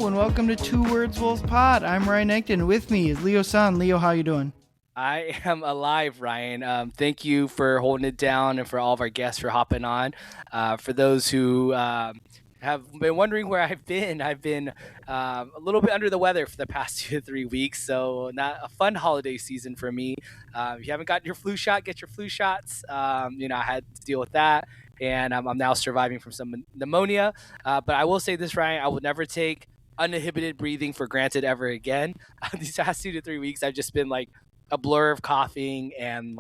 Hello and welcome to Two Words Wolves Pod. I'm Ryan Eichten. With me is Leo Sun. Leo, how you doing? I am alive, Ryan. Thank you for holding it down and for all of our guests for hopping on. For those who have been wondering where I've been a little bit under the weather for the past 2 to 3 weeks, so not a fun holiday season for me. If you haven't gotten your flu shot, get your flu shots. I had to deal with that, and I'm now surviving from some pneumonia. But I will say this, Ryan, I will never take uninhibited breathing for granted ever again. These past 2 to 3 weeks, I've just been like a blur of coughing and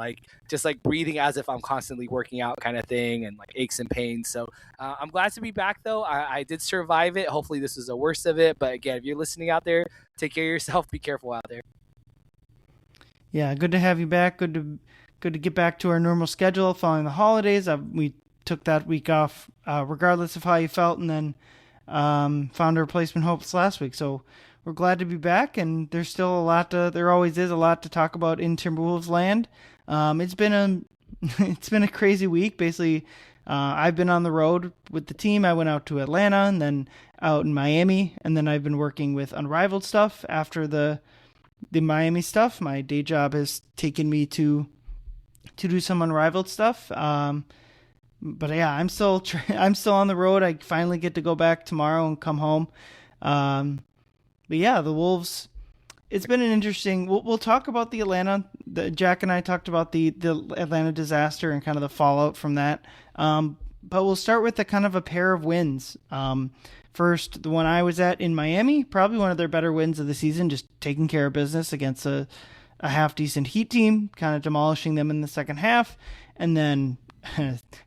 just breathing as if I'm constantly working out kind of thing, and like aches and pains. So I'm glad to be back though. I did survive it. Hopefully this is the worst of it. But again, if you're listening out there, take care of yourself. Be careful out there. Yeah, good to have you back. Good to get back to our normal schedule following the holidays. We took that week off regardless of how you felt, and then found a replacement hopes last week. So we're glad to be back, and there's still there always is a lot to talk about in Timberwolves land. It's been a crazy week. Basically, I've been on the road with the team. I went out to Atlanta and then out in Miami, and then I've been working with Unrivaled stuff after the Miami stuff. My day job has taken me to do some Unrivaled stuff. But yeah, I'm still on the road. I finally get to go back tomorrow and come home. But yeah, the Wolves, it's been an interesting, we'll talk about the Atlanta, Jack and I talked about the Atlanta disaster and kind of the fallout from that. But we'll start with a kind of a pair of wins. First, the one I was at in Miami, probably one of their better wins of the season, just taking care of business against a half-decent Heat team, kind of demolishing them in the second half. And then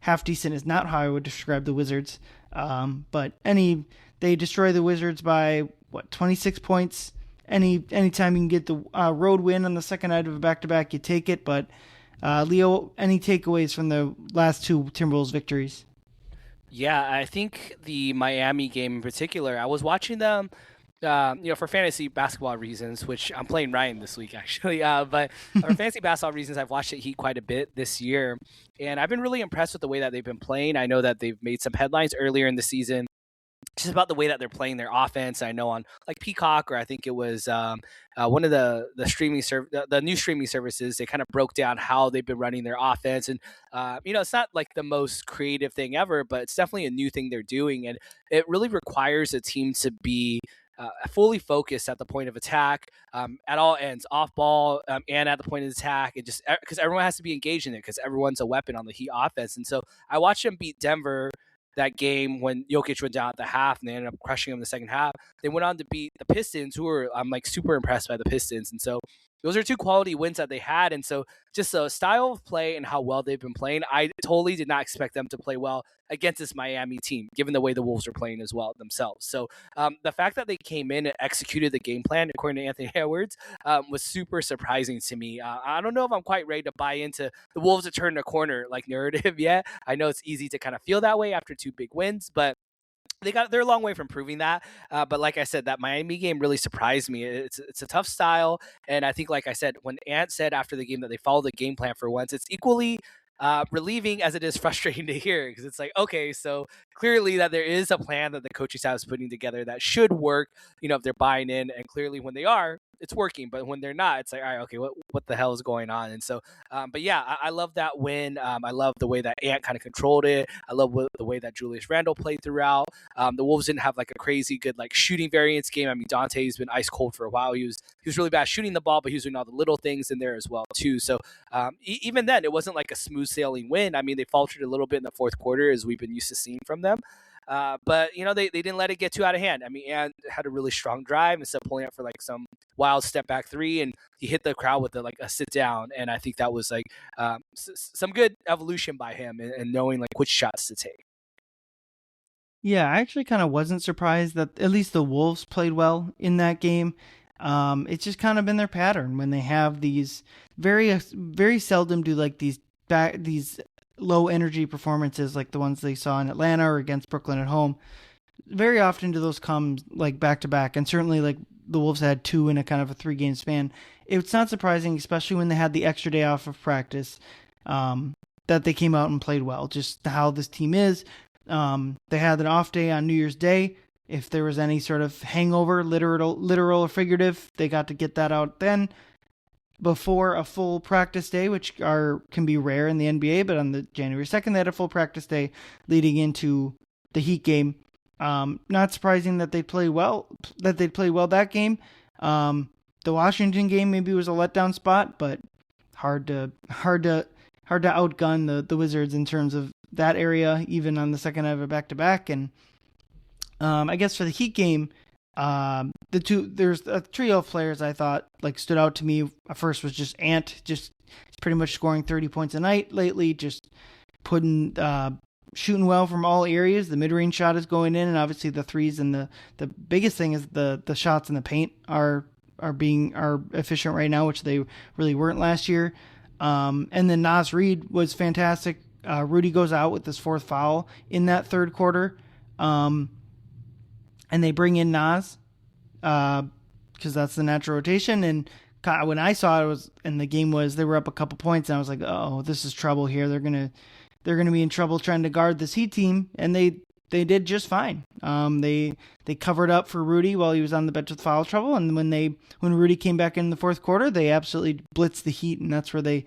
half-decent is not how I would describe the Wizards. But they destroy the Wizards by 26 points. Anytime you can get the road win on the second night of a back-to-back, you take it. But Leo, any takeaways from the last two Timberwolves victories? Yeah, I think the Miami game in particular, I was watching them, for fantasy basketball reasons, which I'm playing Ryan this week actually. But for fantasy basketball reasons, I've watched the Heat quite a bit this year, and I've been really impressed with the way that they've been playing. I know that they've made some headlines earlier in the season just about the way that they're playing their offense. I know on like Peacock, or I think it was one of the new streaming services, they kind of broke down how they've been running their offense. And it's not like the most creative thing ever, but it's definitely a new thing they're doing, and it really requires a team to be fully focused at the point of attack, at all ends, off ball, and at the point of attack, and just because everyone has to be engaged in it, because everyone's a weapon on the Heat offense. And so I watched them beat Denver that game when Jokic went down at the half, and they ended up crushing them in the second half. They went on to beat the Pistons, who were I'm super impressed by the Pistons. And so those are two quality wins that they had. And so just the style of play and how well they've been playing, I totally did not expect them to play well against this Miami team, given the way the Wolves are playing as well themselves. So the fact that they came in and executed the game plan, according to Anthony Edwards, was super surprising to me. I don't know if I'm quite ready to buy into the Wolves to turn the corner narrative yet. I know it's easy to kind of feel that way after two big wins, but they're a long way from proving that. But like I said, that Miami game really surprised me. It's a tough style. And I think, like I said, when Ant said after the game that they followed the game plan for once, it's equally relieving as it is frustrating to hear, because it's like, okay, so clearly that there is a plan that the coaching staff is putting together that should work, if they're buying in, and clearly when they are, it's working. But when they're not, it's like, all right, okay, what the hell is going on? And so, but yeah, I love that win. I love the way that Ant kind of controlled it. I love the way that Julius Randle played throughout. The Wolves didn't have a crazy good shooting variance game. I mean, Dante's been ice cold for a while. He was really bad shooting the ball, but he was doing all the little things in there as well too. So even then, it wasn't a smooth sailing win. I mean, they faltered a little bit in the fourth quarter, as we've been used to seeing from them. But they didn't let it get too out of hand. I mean, Ant had a really strong drive instead of pulling up for some wild step back three, and he hit the crowd with a sit down. And I think that was some good evolution by him, and knowing which shots to take. Yeah, I actually kind of wasn't surprised that at least the Wolves played well in that game. It's just kind of been their pattern when they have these very seldom do these low energy performances like the ones they saw in Atlanta or against Brooklyn at home. Very often do those come back to back, and certainly the Wolves had two in a kind of a 3-game span. It's not surprising, especially when they had the extra day off of practice, that they came out and played well. Just how this team is. They had an off day on New Year's Day. if there was any sort of hangover, literal or figurative, they got to get that out then before a full practice day, which can be rare in the NBA. But on the January 2nd, they had a full practice day leading into the Heat game. Not surprising that they play well. That game. The Washington game maybe was a letdown spot, but hard to outgun the Wizards in terms of that area, even on the second night of a back-to-back. And I guess for the Heat game, there's a trio of players I thought like stood out to me. First was just Ant, just pretty much scoring 30 points a night lately, just shooting well from all areas. The mid-range shot is going in, and obviously the threes, and the biggest thing is the shots in the paint are efficient right now, which they really weren't last year. And then Naz Reid was fantastic. Rudy goes out with his fourth foul in that third quarter. And they bring in Naz because that's the natural rotation. And when I saw it was, and the game was, they were up a couple points, and I was like, oh, this is trouble here. They're gonna be in trouble trying to guard this Heat team, and they did just fine. They covered up for Rudy while he was on the bench with foul trouble, and when Rudy came back in the fourth quarter, they absolutely blitzed the Heat, and that's where they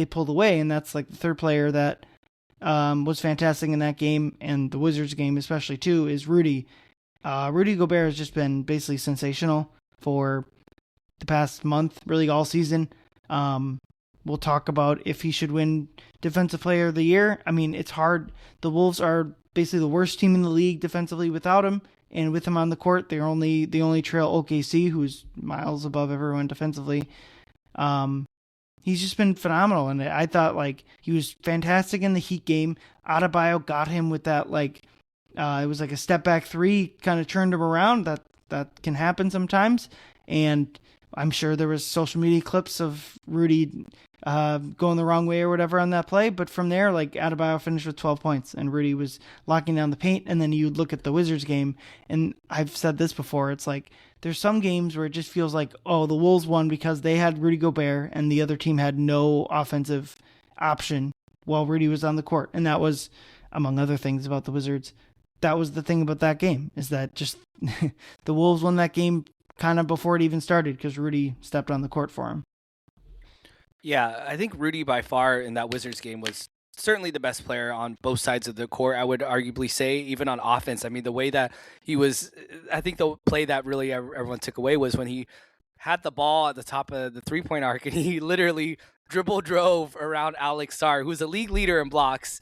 pulled away. And that's like the third player that was fantastic in that game, and the Wizards game especially too, is Rudy. Rudy Gobert has just been basically sensational for the past month, really all season. We'll talk about if he should win Defensive Player of the Year. I mean, it's hard. The Wolves are basically the worst team in the league defensively without him, and with him on the court, they only trail OKC, who's miles above everyone defensively. He's just been phenomenal, and I thought like he was fantastic in the Heat game. Adebayo got him with that it was like a step back three, kind of turned him around. That can happen sometimes. And I'm sure there was social media clips of Rudy going the wrong way or whatever on that play. But from there, like Adebayo finished with 12 points and Rudy was locking down the paint. And then you look at the Wizards game, and I've said this before. It's like there's some games where it just feels like, oh, the Wolves won because they had Rudy Gobert and the other team had no offensive option while Rudy was on the court. And that was, among other things about the Wizards, that was the thing about that game, is that just the Wolves won that game kind of before it even started because Rudy stepped on the court for him. Yeah, I think Rudy by far in that Wizards game was certainly the best player on both sides of the court. I would arguably say, even on offense. I mean, the way that he was, I think the play that really everyone took away was when he had the ball at the top of the three-point arc, and he literally drove around Alex Sarr, who's a league leader in blocks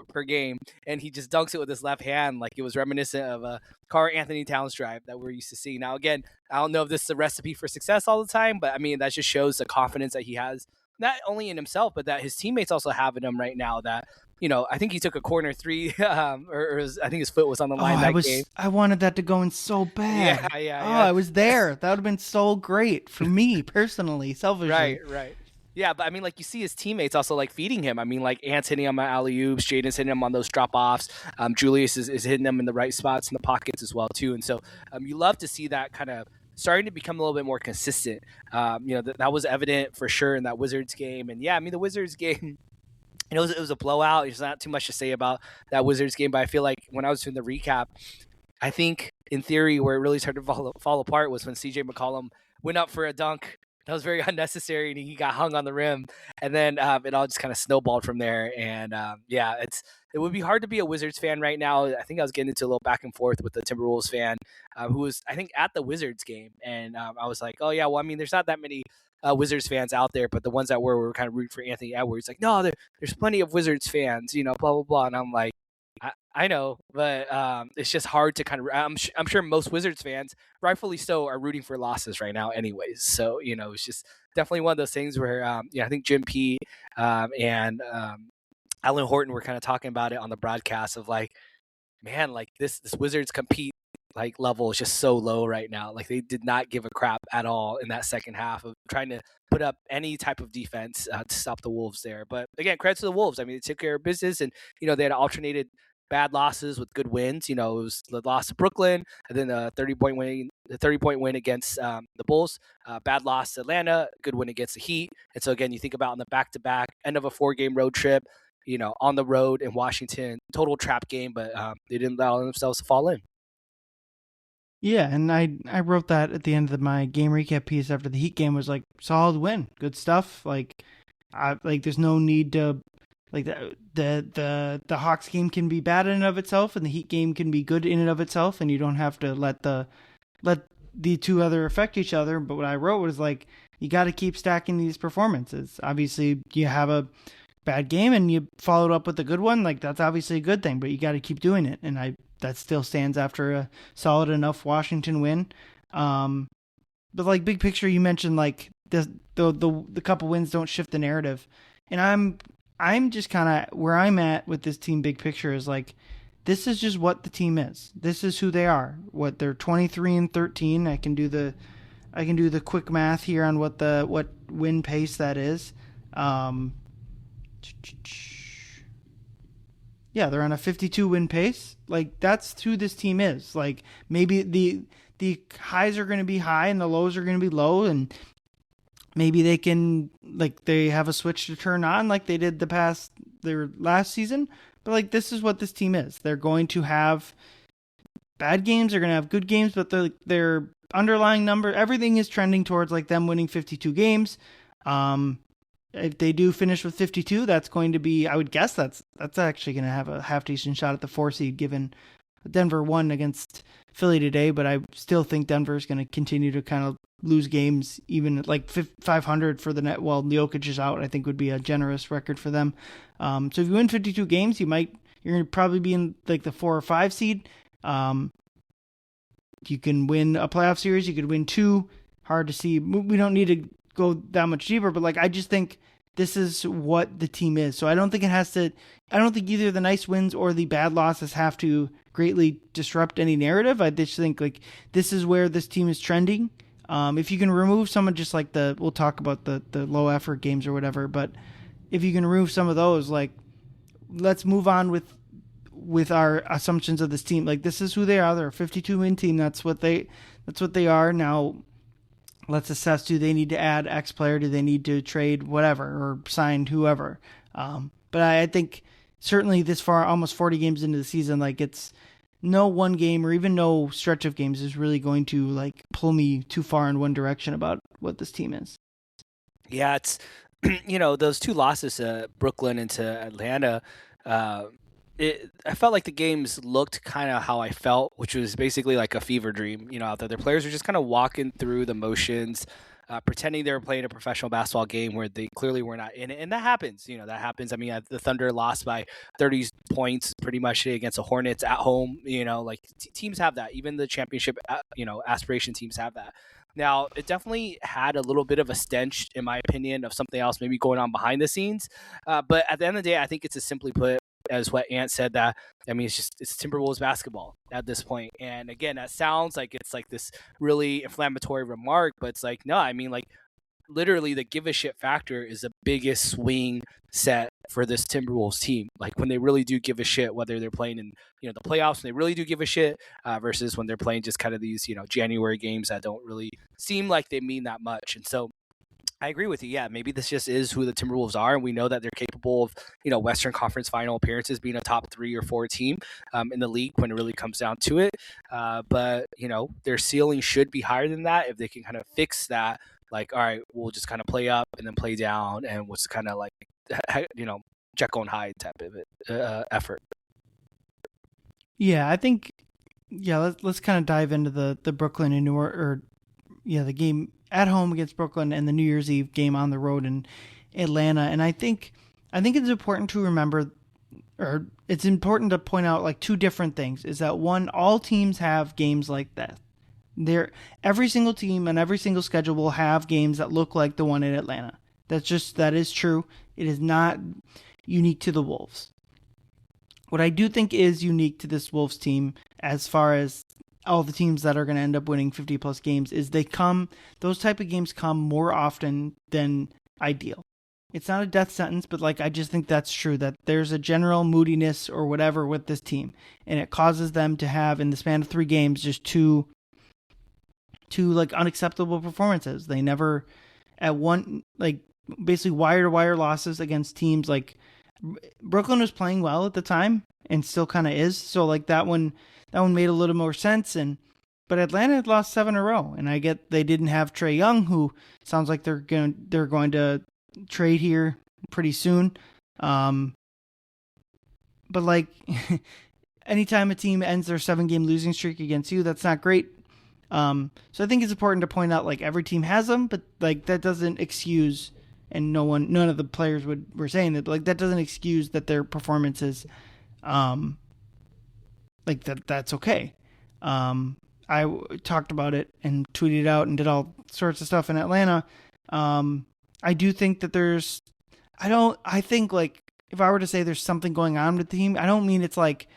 per game, and he just dunks it with his left hand like it was reminiscent of a Karl Anthony Towns drive that we're used to seeing. Now, again, I don't know if this is a recipe for success all the time, but I mean, that just shows the confidence that he has, not only in himself, but that his teammates also have in him right now. That, you know, I think he took a corner three, I think his foot was on the line game. I wanted that to go in so bad. Yeah. I was there. That would have been so great for me personally, selfishly. Right. Yeah, but I mean, like, you see his teammates also like feeding him. I mean, like, Ant's hitting him on alley-oops, Jaden's hitting him on those drop-offs. Julius is hitting them in the right spots in the pockets as well too. And so you love to see that kind of starting to become a little bit more consistent. That was evident for sure in that Wizards game. And yeah, I mean, the Wizards game, it was a blowout. There's not too much to say about that Wizards game, but I feel like when I was doing the recap, I think in theory where it really started to fall apart was when CJ McCollum went up for a dunk. That was very unnecessary, and he got hung on the rim. And then it all just kind of snowballed from there. And it would be hard to be a Wizards fan right now. I think I was getting into a little back and forth with the Timberwolves fan who was, I think, at the Wizards game. And I was like, oh, yeah, well, I mean, there's not that many Wizards fans out there, but the ones that were kind of rooting for Anthony Edwards. Like, no, there's plenty of Wizards fans, blah, blah, blah. And I'm like, I know, but it's just hard to kind of. I'm sure most Wizards fans, rightfully so, are rooting for losses right now, anyways. So it's just definitely one of those things where I think Jim P and Alan Horton were kind of talking about it on the broadcast of like, man, like this Wizards compete like level is just so low right now. Like they did not give a crap at all in that second half of trying to put up any type of defense to stop the Wolves there. But again, credit to the Wolves. I mean, they took care of business, and they had alternated bad losses with good wins. It was the loss to Brooklyn, and then the 30-point win against the Bulls. Bad loss to Atlanta, good win against the Heat. And so again, you think about on the back-to-back end of a 4-game road trip, on the road in Washington, total trap game, but they didn't allow themselves to fall in. Yeah, and I wrote that at the end of my game recap piece after the Heat game was like solid win, good stuff. Like there's no need to like the Hawks game can be bad in and of itself, and the Heat game can be good in and of itself, and you don't have to let the two other affect each other. But what I wrote was like you got to keep stacking these performances. Obviously, you have a bad game and you followed up with a good one. Like that's obviously a good thing, but you got to keep doing it. And I that still stands after a solid enough Washington win. Um, but like big picture, you mentioned like the couple wins don't shift the narrative, and I'm just kind of where I'm at with this team. Big picture is like this is just what the team is. This is who they are. What they're 23-13. I can do the quick math here on what win pace that is. Um, yeah, they're on a 52 win pace. Like that's who this team is. Like maybe the highs are going to be high and the lows are going to be low, and maybe they can like they have a switch to turn on like they did their last season. But like this is what this team is. They're going to have bad games. They're going to have good games, but their underlying number, everything is trending towards like them winning 52 games. If they do finish with 52, that's going to be, I would guess that's actually going to have a half decent shot at the 4 seed given Denver won against Philly today, but I still think Denver is going to continue to kind of lose games, even at like 500 for the net while Jokic is out. I think would be a generous record for them. So if you win 52 games, you're going to probably be in like the 4 or 5 seed. You can win a playoff series. You could win 2. Hard to see. We don't need to go that much deeper, but like I just think this is what the team is. So I don't think I don't think either the nice wins or the bad losses have to greatly disrupt any narrative. I just think like this is where this team is trending. If you can remove some of just like we'll talk about the low effort games or whatever, but if you can remove some of those, like let's move on with our assumptions of this team. Like this is who they are. They're a 52 win team. That's what they are. Now let's assess, do they need to add X player? Do they need to trade whatever or sign whoever? But I think certainly this far, almost 40 games into the season, like it's no one game or even no stretch of games is really going to like pull me too far in one direction about what this team is. Yeah, it's those 2 losses to Brooklyn and to Atlanta. Uh, I felt like the games looked kind of how I felt, which was basically like a fever dream. Out there, their players were just kind of walking through the motions, pretending they were playing a professional basketball game where they clearly were not in it, and that happens. That happens. I mean, the Thunder lost by 30 points pretty much against the Hornets at home. Like teams have that. Even the championship, aspiration teams have that. Now, it definitely had a little bit of a stench, in my opinion, of something else maybe going on behind the scenes. But at the end of the day, I think it's as simply put as what Ant said, that I mean it's Timberwolves basketball at this point. And again, that sounds like it's like this really inflammatory remark, but it's like no, I mean like literally the give a shit factor is the biggest swing set for this Timberwolves team. Like when they really do give a shit, whether they're playing in the playoffs, and they really do give a shit, versus when they're playing just kind of these January games that don't really seem like they mean that much. And so I agree with you. Yeah, maybe this just is who the Timberwolves are, and we know that they're capable of, Western Conference Final appearances, being a top 3 or 4 team in the league when it really comes down to it. But their ceiling should be higher than that if they can kind of fix that. Like, all right, we'll just kind of play up and then play down, and what's kind of like, Jekyll and Hyde type of effort. Yeah, I think. Yeah, let's kind of dive into the Brooklyn and the game at home against Brooklyn and the New Year's Eve game on the road in Atlanta. And I think it's important to remember, or it's important to point out like 2 different things. Is that one, all teams have games like that. Every single team and every single schedule will have games that look like the one in Atlanta. That is true. It is not unique to the Wolves. What I do think is unique to this Wolves team, as far as all the teams that are going to end up winning 50 plus games, is those type of games come more often than ideal. It's not a death sentence, but like I just think that's true, that there's a general moodiness or whatever with this team, and it causes them to have, in the span of 3 games, just two like unacceptable performances. They never, at one, like basically wire to wire losses against teams like Brooklyn was playing well at the time and still kind of is. So like that one made a little more sense. but Atlanta had lost 7 in a row, and I get they didn't have Trae Young, who sounds like they're going to trade here pretty soon. But like, anytime a team ends their 7-game losing streak against you, that's not great. So I think it's important to point out like every team has them, but like that doesn't excuse, and none of the players were saying that, but like that doesn't excuse that their performances, like that's okay. I talked about it and tweeted out and did all sorts of stuff in Atlanta. I do think that I think like if I were to say there's something going on with the team, I don't mean it's like,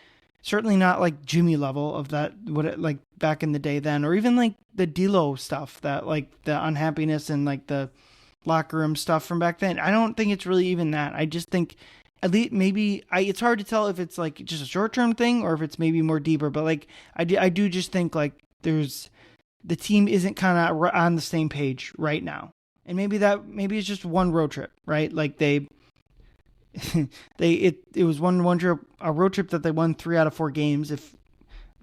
certainly not like Jimmy level of that, like back in the day then, or even like the D'Lo stuff, that like the unhappiness and like the locker room stuff from back then. I don't think it's really even that. I just think at least it's hard to tell if it's like just a short term thing or if it's maybe more deeper. But like I do just think like the team isn't kind of on the same page right now, and maybe it's just one road trip, right? Like it was one trip, a road trip that they won 3 out of 4 games. If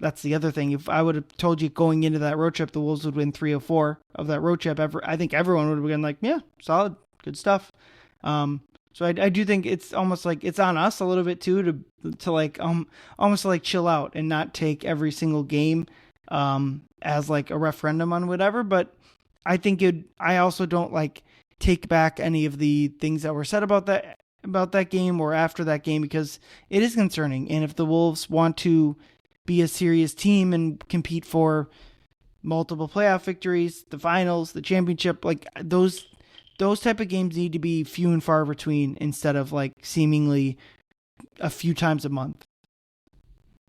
that's the other thing, if I would have told you going into that road trip the Wolves would win 3 or 4 of that road trip, I think everyone would have been like, yeah, solid, good stuff. So I do think it's almost like it's on us a little bit too to like almost like chill out and not take every single game as like a referendum on whatever. But I think I also don't like take back any of the things that were said about that game or after that game, because it is concerning. And if the Wolves want to be a serious team and compete for multiple playoff victories, the finals, the championship, like those type of games need to be few and far between instead of like seemingly a few times a month.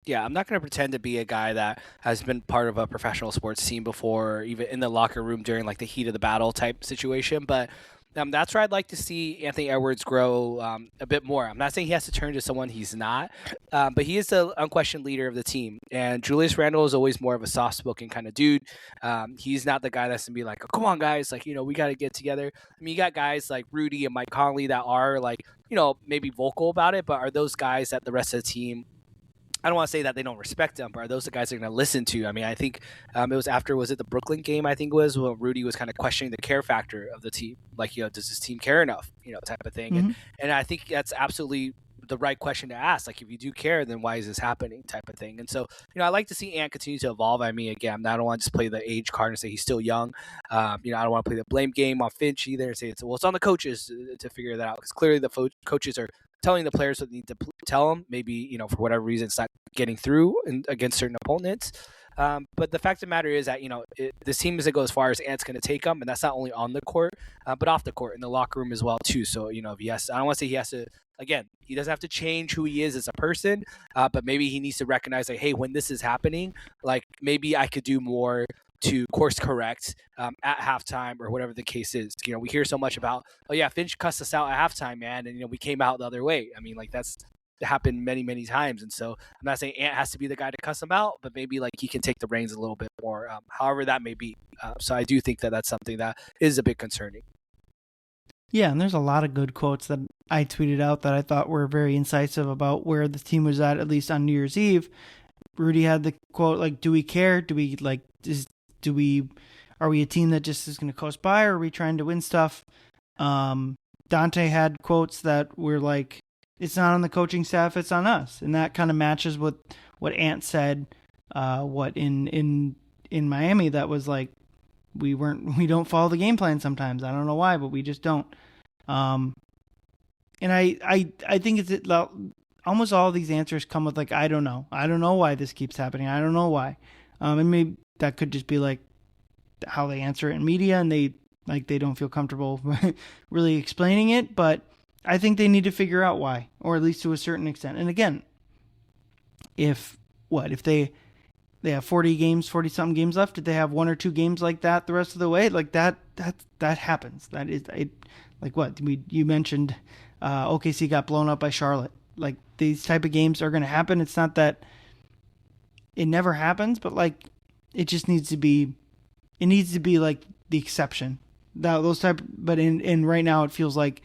Yeah, I'm not going to pretend to be a guy that has been part of a professional sports team before, or even in the locker room during like the heat of the battle type situation, but that's where I'd like to see Anthony Edwards grow a bit more. I'm not saying he has to turn to someone he's not, but he is the unquestioned leader of the team. And Julius Randle is always more of a soft-spoken kind of dude. He's not the guy that's going to be like, oh, come on, guys, like, we got to get together. I mean, you got guys like Rudy and Mike Conley that are like, maybe vocal about it, but are those guys that the rest of the team, I don't want to say that they don't respect them, but are those the guys they're going to listen to? I mean, I think was it the Brooklyn game, I think it was, when Rudy was kind of questioning the care factor of the team. Like, does this team care enough, type of thing. Mm-hmm. And I think that's absolutely the right question to ask. Like, if you do care, then why is this happening, type of thing. And so, I like to see Ant continue to evolve. I mean, again, I don't want to just play the age card and say he's still young. I don't want to play the blame game on Finch either and say it's on the coaches to figure that out, because clearly the coaches are telling the players what they need to tell them. Maybe, for whatever reason, it's not getting through against certain opponents. But the fact of the matter is that, this team doesn't go as far as Ant's going to take them, and that's not only on the court, but off the court, in the locker room as well, too. So, if he has, I don't want to say he has to, again, he doesn't have to change who he is as a person, but maybe he needs to recognize, like, hey, when this is happening, like, maybe I could do more to course correct at halftime or whatever the case is. We hear so much about, oh yeah, Finch cussed us out at halftime, man, and we came out the other way. I mean, like, that's happened many, many times. And so I'm not saying Ant has to be the guy to cuss him out, but maybe like he can take the reins a little bit more, however that may be. So I do think that that's something that is a bit concerning. Yeah, and there's a lot of good quotes that I tweeted out that I thought were very incisive about where the team was at least on New Year's Eve. Rudy had the quote, like, do we care? Do we like, are we a team that just is going to coast by, or are we trying to win stuff? Dante had quotes that were like, it's not on the coaching staff, it's on us. And that kind of matches with what Ant said, in Miami, that was like, we don't follow the game plan sometimes. I don't know why, but we just don't. And I think it's almost all of these answers come with like, I don't know why this keeps happening. I don't know why. And maybe that could just be like how they answer it in media, and they don't feel comfortable really explaining it, but I think they need to figure out why, or at least to a certain extent. And again, if they have 40 something games left, did they have 1 or 2 games like that the rest of the way? Like that happens. That is like what you mentioned, OKC got blown up by Charlotte. Like, these type of games are going to happen. It's not that it never happens, but like, it just needs to be like the exception. But in right now it feels like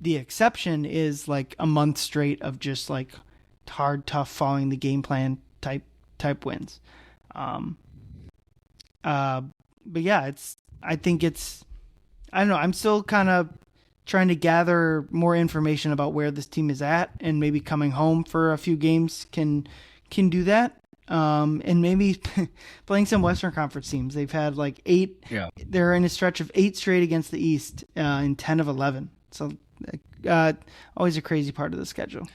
the exception is like a month straight of just like hard, tough, following the game plan type wins. But yeah, I think I don't know. I'm still kind of trying to gather more information about where this team is at, and maybe coming home for a few games can do that. And maybe playing some Western Conference teams. They've had like 8. Yeah. They're in a stretch of 8 straight against the East in 10 of 11. So always a crazy part of the schedule.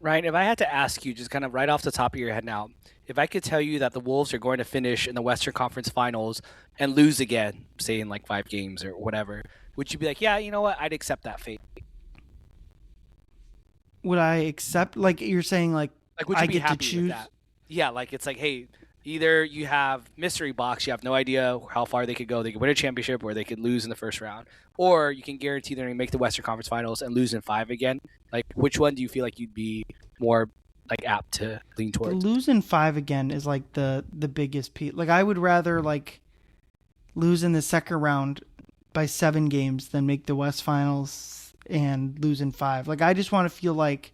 Ryan, if I had to ask you, just kind of right off the top of your head now, if I could tell you that the Wolves are going to finish in the Western Conference Finals and lose again, say in like 5 games or whatever, would you be like, yeah, you know what, I'd accept that fate? Would I accept, like you're saying, like would you I be get to happy with choose? that? Yeah, like it's like, hey, either you have mystery box, you have no idea how far they could go, they could win a championship, or they could lose in the first round, or you can guarantee they're going to make the Western Conference Finals and lose in 5 again. Like, which one do you feel like you'd be more like apt to lean towards? Losing 5 again is like the biggest piece. Like I would rather like lose in the second round by 7 games than make the West Finals and lose in 5. Like I just want to feel like,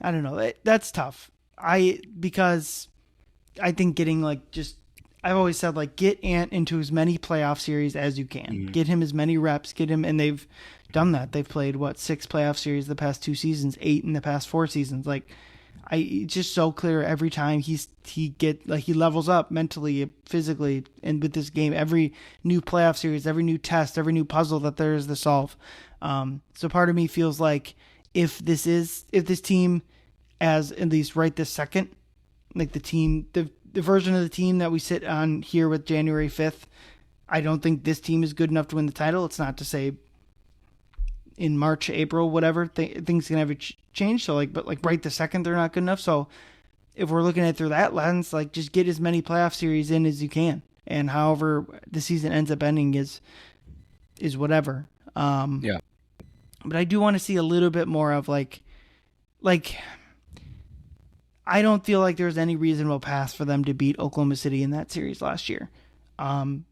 I don't know. That's tough. Because I think getting like just, I've always said like get Ant into as many playoff series as you can. Mhm. Get him as many reps. Get him, and they've done that. They've played 6 playoff series the past 2 seasons, 8 in the past 4 seasons. Like it's just so clear every time he levels up mentally, physically, and with this game, every new playoff series, every new test, every new puzzle that there is to solve. So part of me feels like if this team, as at least right this second, like the version of the team that we sit on here with January 5th, I don't think this team is good enough to win the title. It's not to say in March, April, whatever, things can have change. So but right the second, they're not good enough. So if we're looking at it through that lens, like just get as many playoff series in as you can, and however the season ends up ending is whatever. Yeah. But I do want to see a little bit more of like I don't feel like there's any reasonable path for them to beat Oklahoma City in that series last year.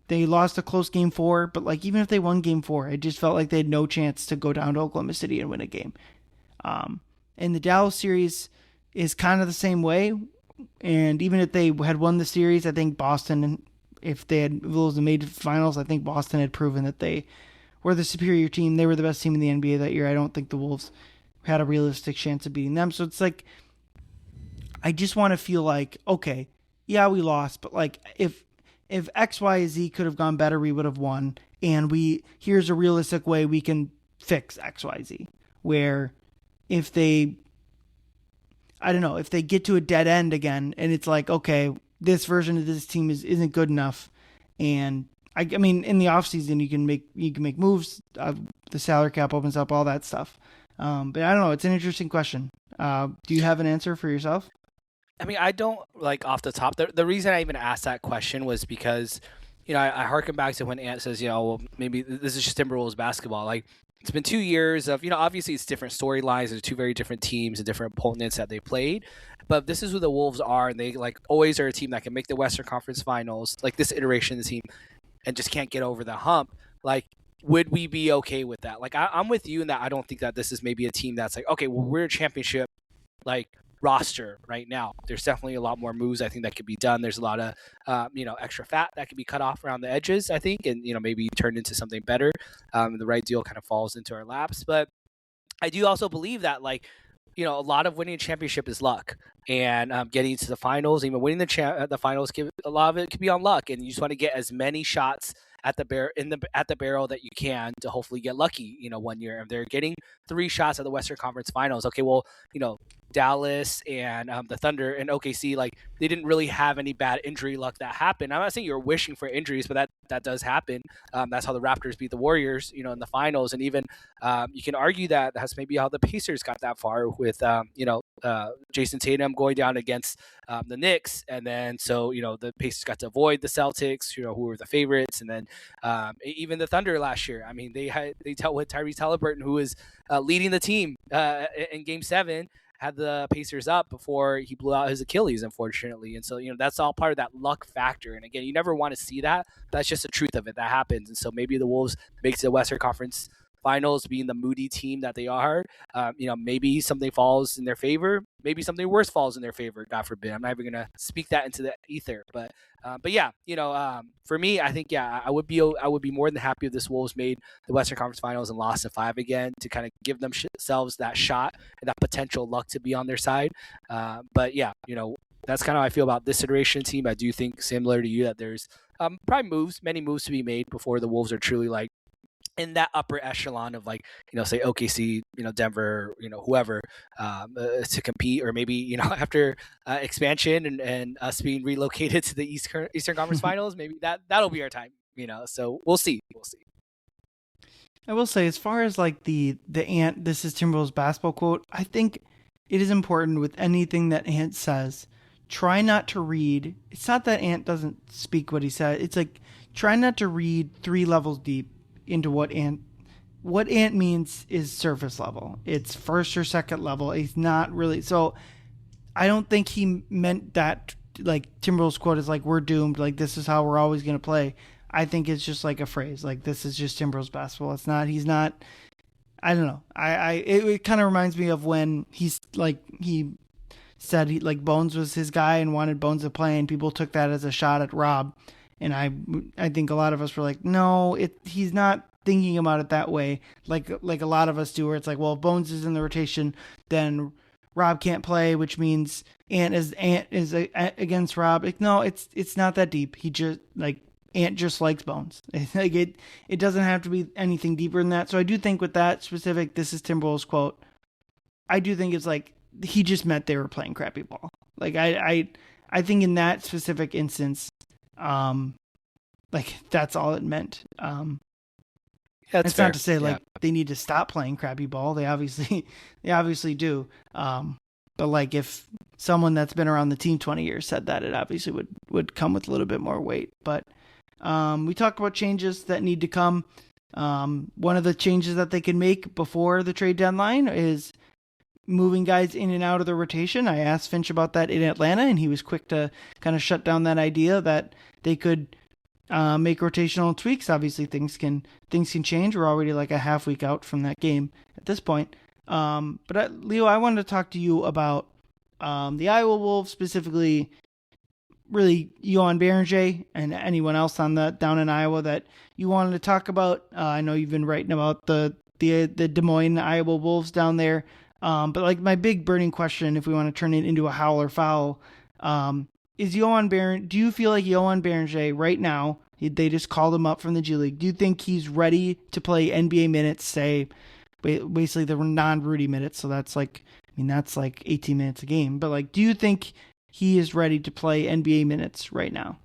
They lost a close game 4, but like even if they won game 4, it just felt like they had no chance to go down to Oklahoma City and win a game. And the Dallas series is kind of the same way. And even if they had won the series, I think Boston, if they had made the finals, I think Boston had proven that they were the superior team. They were the best team in the NBA that year. I don't think the Wolves had a realistic chance of beating them. So it's like, I just want to feel like, okay, yeah, we lost, but like if X, Y, Z could have gone better, we would have won. And here's a realistic way we can fix X, Y, Z. Where if they get to a dead end again, and it's like, okay, this version of this team isn't good enough, and I mean, in the offseason, you can make moves. The salary cap opens up, all that stuff. But I don't know. It's an interesting question. Do you have an answer for yourself? I mean, I don't like off the top. The reason I even asked that question was because, I harken back to when Ant says, well, maybe this is just Timberwolves basketball. Like, it's been 2 years of, obviously it's different storylines. There's 2 very different teams and different opponents that they played. But this is who the Wolves are, and they like always are a team that can make the Western Conference Finals, like this iteration of the team, and just can't get over the hump. Like, would we be okay with that? Like, I'm with you in that I don't think that this is maybe a team that's like, okay, well, we're a championship, like, roster right now. There's definitely a lot more moves I think that could be done. There's a lot of extra fat that could be cut off around the edges, I think, and maybe turned into something better. The right deal kind of falls into our laps. But I do also believe that a lot of winning a championship is luck, and getting to the finals, even winning the finals, a lot of it could be on luck, and you just want to get as many shots at the barrel that you can to hopefully get lucky. One year, if they're getting 3 shots at the Western Conference Finals, okay, well, Dallas and the Thunder and OKC, like they didn't really have any bad injury luck that happened. I'm not saying you're wishing for injuries, but that does happen. That's how the Raptors beat the Warriors, in the finals, and even you can argue that that's maybe how the Pacers got that far with Jason Tatum going down against the Knicks, and then so the Pacers got to avoid the Celtics, who were the favorites, and then even the Thunder last year. I mean, they dealt with Tyrese Halliburton, who was leading the team in Game 7. Had the Pacers up before he blew out his Achilles, unfortunately. And so, that's all part of that luck factor. And again, you never want to see that. That's just the truth of it. That happens. And so maybe the Wolves make it to the Western Conference finals being the moody team that they are. Maybe something falls in their favor, maybe something worse falls in their favor. God forbid. I'm not even gonna speak that into the ether, but yeah, for me, I think I would be more than happy if this Wolves made the Western Conference Finals and lost in 5 again to kind of give themselves that shot and that potential luck to be on their side. But yeah, that's kind of how I feel about this iteration team. I do think, similar to you, that there's probably many moves to be made before the Wolves are truly like in that upper echelon of like, say OKC, Denver, whoever, to compete, or maybe, after expansion and us being relocated to the Eastern Conference Finals, maybe that'll be our time, so we'll see. I will say, as far as like the Ant, this is Timberwolves basketball quote, I think it is important with anything that Ant says, try not to read. It's not that Ant doesn't speak what he said. It's like, try not to read 3 levels deep into what Ant means is surface level. It's first or second level. He's not really. So I don't think he meant that, like Timberwolves quote is like, we're doomed. Like, this is how we're always going to play. I think it's just like a phrase. Like, this is just Timberwolves basketball. It's not, he's not, I don't know. It kind of reminds me of when he said like Bones was his guy and wanted Bones to play, and people took that as a shot at Rob. And I think a lot of us were like, no, he's not thinking about it that way. Like a lot of us do, where it's like, well, if Bones is in the rotation, then Rob can't play, which means Ant is against Rob. Like, no, it's not that deep. He just like Ant just likes Bones. Like it doesn't have to be anything deeper than that. So I do think with that specific, this is Timberwolves quote, I do think it's like he just meant they were playing crappy ball. Like I think in that specific instance, like that's all it meant. That's it's fair. not to say like they need to stop playing crappy ball. They obviously do. But like if someone that's been around the team 20 years said that, it obviously would come with a little bit more weight. But we talked about changes that need to come. One of the changes that they can make before the trade deadline is moving guys in and out of the rotation. I asked Finch about that in Atlanta, and he was quick to kind of shut down that idea that they could make rotational tweaks. Obviously, things can change. We're already like a half week out from that game at this point. But Leo, I wanted to talk to you about the Iowa Wolves, specifically, really Joan Beringer and anyone else down in Iowa that you wanted to talk about. I know you've been writing about the Des Moines Iowa Wolves down there. But like my big burning question, if we want to turn it into a howl or foul, is Joan Beringer. Do you feel like Joan Beringer right now? They just called him up from the G League. Do you think he's ready to play NBA minutes? Say, basically the non-Rudy minutes. So that's like 18 minutes a game. But like, do you think he is ready to play NBA minutes right now?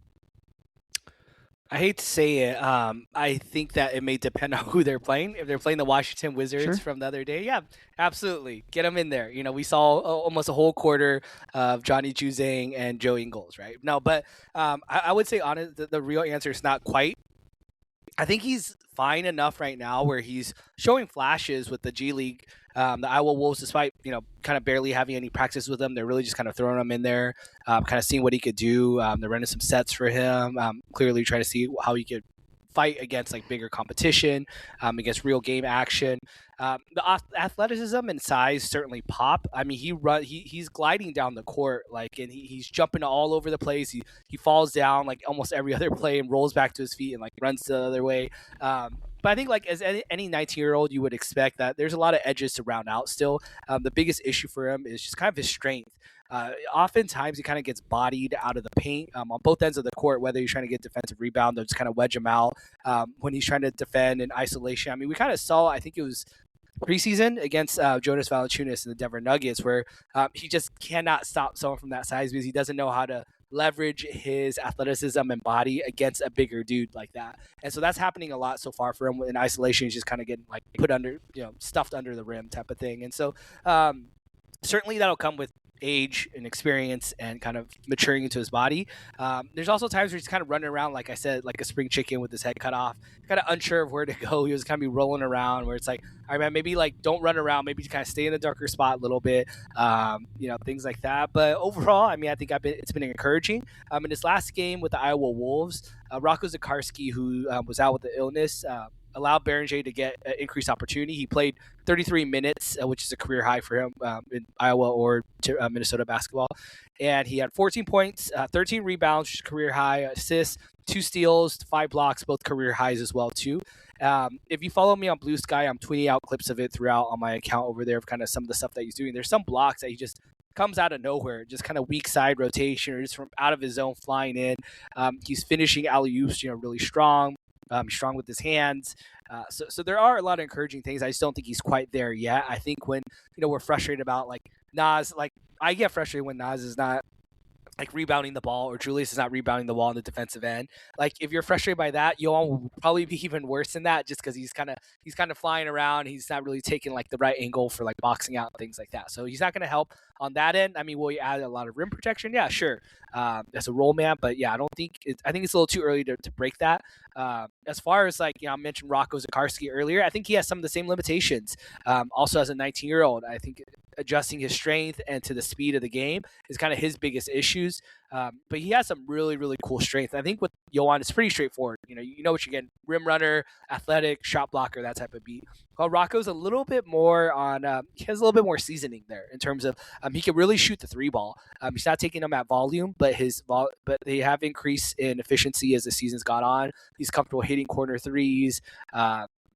I hate to say it. I think that it may depend on who they're playing. If they're playing the Washington Wizards from the other day, yeah, absolutely. Get them in there. We saw almost a whole quarter of Johnny Juzang and Joe Ingles, right? No, but I would say the real answer is not quite. I think he's fine enough right now where he's showing flashes with the G League. The Iowa Wolves, despite kind of barely having any practice with him, they're really just kind of throwing him in there, kind of seeing what he could do. They're running some sets for him, clearly trying to see how he could fight against like bigger competition, against real game action. The athleticism and size certainly pop. I mean, he's gliding down the court, like, and he's jumping all over the place. He falls down like almost every other play and rolls back to his feet and like runs the other way. But I think like as any 19-year-old, you would expect that there's a lot of edges to round out still. The biggest issue for him is just kind of his strength. Oftentimes he kind of gets bodied out of the paint on both ends of the court, whether he's trying to get defensive rebound or just kind of wedge him out when he's trying to defend in isolation. I mean, we kind of saw, I think it was preseason against Jonas Valanciunas and the Denver Nuggets, where he just cannot stop someone from that size because he doesn't know how to leverage his athleticism and body against a bigger dude like that. And so that's happening a lot so far for him in isolation. He's just kind of getting like put under, stuffed under the rim type of thing. And so certainly that'll come with age and experience and kind of maturing into his body. There's also times where he's kind of running around, like I said, like a spring chicken with his head cut off, kind of unsure of where to go. He was kind of be rolling around where it's like, all right, man, maybe like don't run around, maybe kind of stay in the darker spot a little bit, things like that. But overall, I mean, I think it's been encouraging. In his last game with the Iowa Wolves, Rocco Zikarsky, who was out with the illness, allowed Beringer to get increased opportunity. He played 33 minutes, which is a career high for him in Iowa or Minnesota basketball. And he had 14 points, 13 rebounds, which is career high, assists, 2 steals, 5 blocks, both career highs as well too. If you follow me on Blue Sky, I'm tweeting out clips of it throughout on my account over there of kind of some of the stuff that he's doing. There's some blocks that he just comes out of nowhere, just kind of weak side rotation or just from out of his zone flying in. He's finishing alley-oops, really strong. Strong with his hands. So there are a lot of encouraging things. I just don't think he's quite there yet. I think when, we're frustrated about like Nas, like I get frustrated when Nas is not like rebounding the ball or Julius is not rebounding the ball on the defensive end. Like if you're frustrated by that, Yohan will probably be even worse than that just because he's kind of flying around. He's not really taking like the right angle for like boxing out and things like that. So he's not going to help on that end. I mean, will he add a lot of rim protection? Yeah, sure. As a role man, but yeah, I think it's a little too early to break that. As far as like, I mentioned Rocco Zakarsky earlier, I think he has some of the same limitations. Also as a 19-year-old, I think adjusting his strength and to the speed of the game is kind of his biggest issues. But he has some really, really cool strength. I think with Yohan, it's pretty straightforward. You know what you're getting: rim runner, athletic, shot blocker, that type of beat. Well, Rocco's a little bit more on. He has a little bit more seasoning there in terms of he can really shoot the 3 ball. He's not taking them at volume, but but they have increased in efficiency as the season's gone on. He's comfortable hitting corner threes.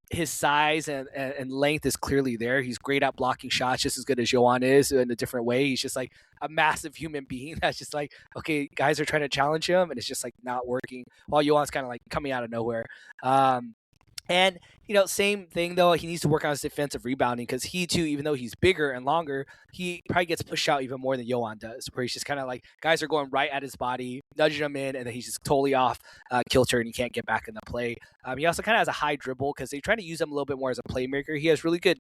His size and length is clearly there. He's great at blocking shots, just as good as Yohan is in a different way. He's just like a massive human being that's just like, okay, guys are trying to challenge him, and it's just like not working, while Yohan's kind of like coming out of nowhere. And, same thing, though. He needs to work on his defensive rebounding because he, too, even though he's bigger and longer, he probably gets pushed out even more than Yohan does, where he's just kind of like guys are going right at his body, nudging him in, and then he's just totally off kilter and he can't get back in the play. He also kind of has a high dribble because they try to use him a little bit more as a playmaker. He has really good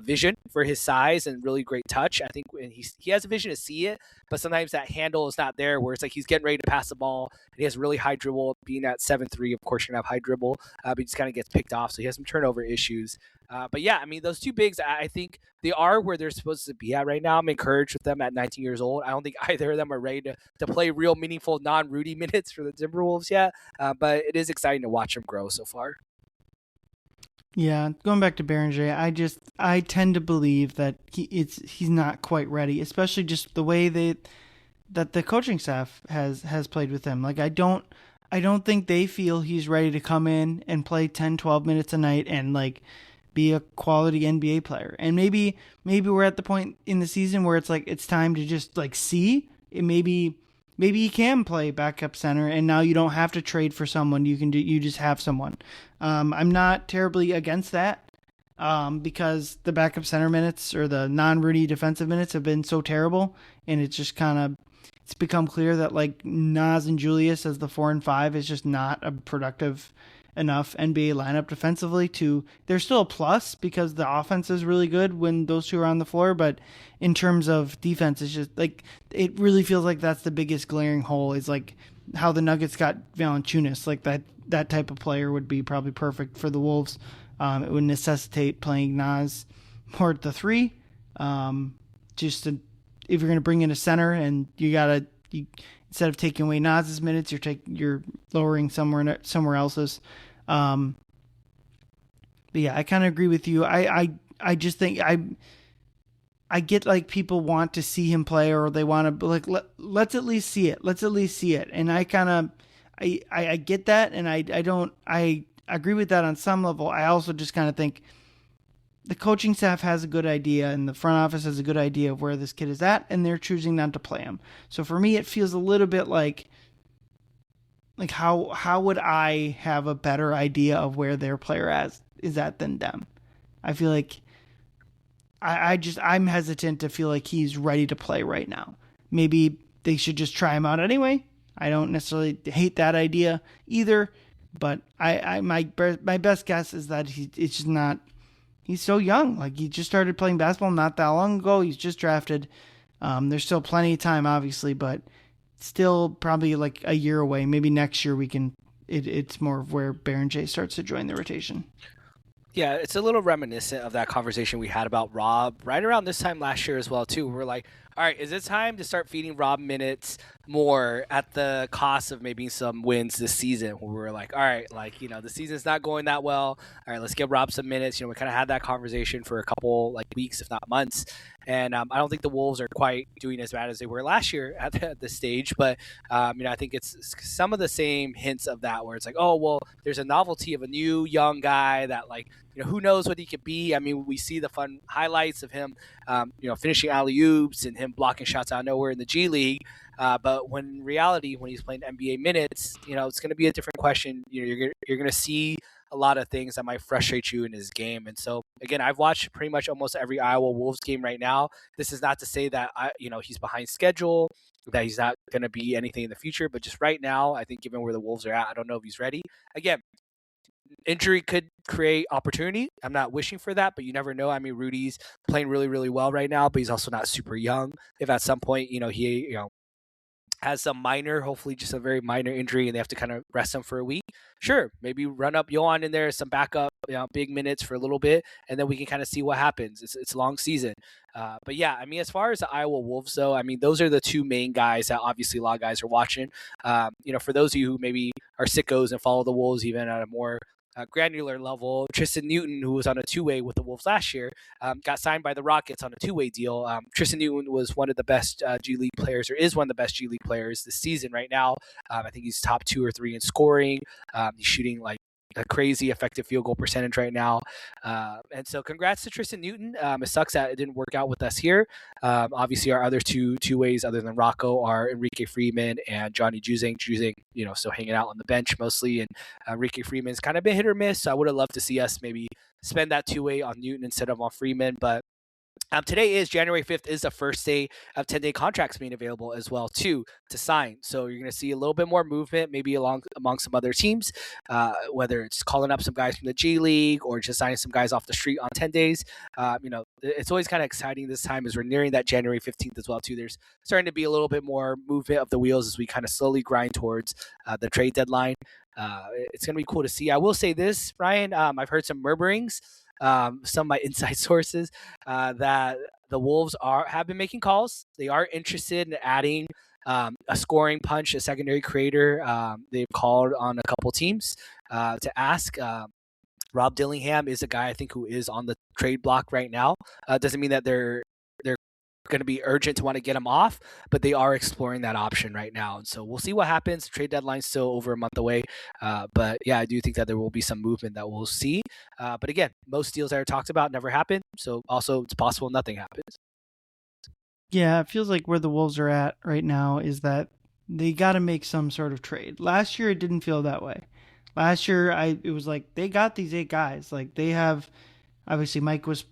vision for his size and really great touch. I think when he has a vision to see it, but sometimes that handle is not there where it's like he's getting ready to pass the ball and he has really high dribble. Being at 7'3", of course, you're going to have high dribble, but he just kind of gets picked off. So he has some turnover issues. But yeah, I mean, those 2 bigs, I think they are where they're supposed to be at right now. I'm encouraged with them at 19 years old. I don't think either of them are ready to play real meaningful non-Rudy minutes for the Timberwolves yet. But it is exciting to watch them grow so far. Yeah, going back to Beringer, I tend to believe that he's not quite ready, especially just the way that the coaching staff has played with him. Like I don't think they feel he's ready to come in and play 10, 12 minutes a night and like be a quality NBA player. And maybe we're at the point in the season where it's like it's time to just like see it. Maybe he can play backup center, and now you don't have to trade for someone. You just have someone. I'm not terribly against that because the backup center minutes or the non-Rudy defensive minutes have been so terrible, and it's just it's become clear that like Nas and Julius as the 4 and 5 is just not a productive enough NBA lineup defensively they're still a plus because the offense is really good when those 2 are on the floor, but in terms of defense, it's just like, it really feels like that's the biggest glaring hole is like how the Nuggets got Valanciunas. Like that type of player would be probably perfect for the Wolves. It would necessitate playing Nas more at the 3. If you're going to bring in a center and instead of taking away Nas's minutes, you're lowering somewhere else's. But yeah, I kind of agree with you. I just think I get like people want to see him play, or they want to like let's at least see it. Let's at least see it. And I get that, and I agree with that on some level. I also just kind of think the coaching staff has a good idea and the front office has a good idea of where this kid is at, and they're choosing not to play him. So for me, it feels a little bit like how would I have a better idea of where their player is at than them? I feel like I'm hesitant to feel like he's ready to play right now. Maybe they should just try him out anyway. I don't necessarily hate that idea either, but my best guess is that it's just not. He's so young. Like, he just started playing basketball not that long ago. He's just drafted. There's still plenty of time, obviously, but still probably like a year away. Maybe next year it's more of where Beringer starts to join the rotation. Yeah, it's a little reminiscent of that conversation we had about Rob right around this time last year as well, too. We're like, all right, is it time to start feeding Rob minutes more at the cost of maybe some wins this season where we're like, all right, like, the season's not going that well. All right, let's give Rob some minutes. We kind of had that conversation for a couple like weeks, if not months. And I don't think the Wolves are quite doing as bad as they were last year at this stage. But, I think it's some of the same hints of that where it's like, oh, well, there's a novelty of a new young guy that like, who knows what he could be. I mean, we see the fun highlights of him, finishing alley-oops and him blocking shots out of nowhere in the G League. But when in reality, when he's playing NBA minutes, it's going to be a different question. You're going to see a lot of things that might frustrate you in his game. And so, again, I've watched pretty much almost every Iowa Wolves game right now. This is not to say that he's behind schedule, that he's not going to be anything in the future. But just right now, I think given where the Wolves are at, I don't know if he's ready. Again, injury could create opportunity. I'm not wishing for that, but you never know. I mean, Rudy's playing really, really well right now, but he's also not super young. If at some point, he, has some minor, hopefully just a very minor injury and they have to kind of rest him for a week, sure, maybe run up Joan in there, some backup, big minutes for a little bit, and then we can kind of see what happens. It's a long season. But yeah, I mean, as far as the Iowa Wolves, though, I mean, those are the two main guys that obviously a lot of guys are watching. For those of you who maybe are sickos and follow the Wolves even at a more granular level, Tristan Newton, who was on a two-way with the Wolves last year, got signed by the Rockets on a two-way deal. Tristan Newton was one of the best G League players, or is one of the best G League players this season right now. I think he's top 2 or 3 in scoring. He's shooting like a crazy effective field goal percentage right now. And so congrats to Tristan Newton. It sucks that it didn't work out with us here. Obviously, our other two ways other than Rocco are Enrique Freeman and Johnny Juzang. Juzang, still hanging out on the bench mostly. And Enrique Freeman's kind of been hit or miss. So I would have loved to see us maybe spend that two-way on Newton instead of on Freeman. But today is January 5th is the first day of 10-day contracts being available as well too to sign. So you're going to see a little bit more movement maybe among some other teams, whether it's calling up some guys from the G League or just signing some guys off the street on 10 days. It's always kind of exciting this time as we're nearing that January 15th as well too. There's starting to be a little bit more movement of the wheels as we kind of slowly grind towards the trade deadline. It's going to be cool to see. I will say this, Ryan, I've heard some murmurings, some of my inside sources, that the Wolves have been making calls. They are interested in adding a scoring punch, a secondary creator. They've called on a couple teams to ask. Rob Dillingham is a guy I think who is on the trade block right now. Doesn't mean that they're going to be urgent to want to get him off, but they are exploring that option right now. And so we'll see what happens. The trade deadline's still over a month away. But yeah, I do think that there will be some movement that we'll see. But again, most deals that are talked about never happen. So also it's possible nothing happens. Yeah, it feels like where the Wolves are at right now is that they got to make some sort of trade. Last year, it didn't feel that way. Last year, it was like they got these 8 guys. Like they have, obviously Mike was